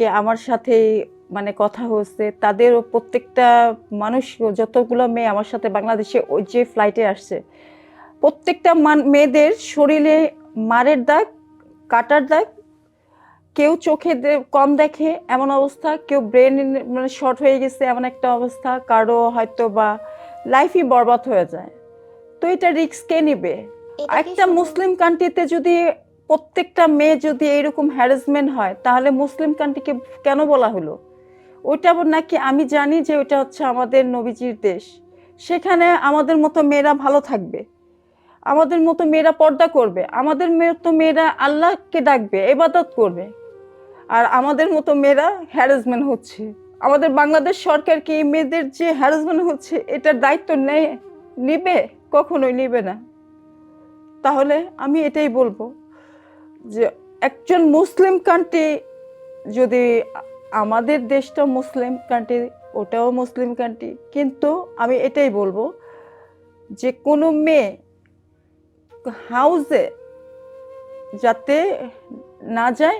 কে আমার সাথে মানে কথা হয়েছে, তাদেরও প্রত্যেকটা মানুষ, যতগুলো মেয়ে আমার সাথে বাংলাদেশে ওই যে ফ্লাইটে আসছে, প্রত্যেকটা মেয়েদের শরীরে মারের দাগ, কাটার দাগ, কেউ চোখে কম দেখে এমন অবস্থা, কেউ ব্রেন মানে শর্ট হয়ে গেছে এমন একটা অবস্থা, কারো হয়তো বা লাইফই বরবাদ হয়ে যায়। তো এটা রিস্ক কে নিবে? এটা কি একটা শুধু মুসলিম কান্ট্রিতে যদি প্রত্যেকটা মেয়ে যদি এরকম হ্যারাসমেন্ট হয়, তাহলে মুসলিম কান্ট্রিকে কেন বলা হলো? ওইটা আবার নাকি আমি জানি যে ওইটা হচ্ছে আমাদের নবীজির দেশ, সেখানে আমাদের মতো মেয়েরা ভালো থাকবে, আমাদের মতো মেয়েরা পর্দা করবে, আমাদের মতো মেয়েরা আল্লাহকে ডাকবে, ইবাদত করবে, আর আমাদের মতো মেয়েরা হ্যারাসমেন্ট হচ্ছে। আমাদের বাংলাদেশ সরকার কি এই মেয়েদের যে হ্যারাসমেন্ট হচ্ছে এটার দায়িত্ব নিবে? কখনোই নিবে না। তাহলে আমি এটাই বলবো যে একজন মুসলিম কান্ট্রি, যদি আমাদের দেশটা মুসলিম কান্ট্রি, ওটাও মুসলিম কান্ট্রি, কিন্তু আমি এটাই বলবো যে কোনো মেয়ে হাউসে যাতে না যায়,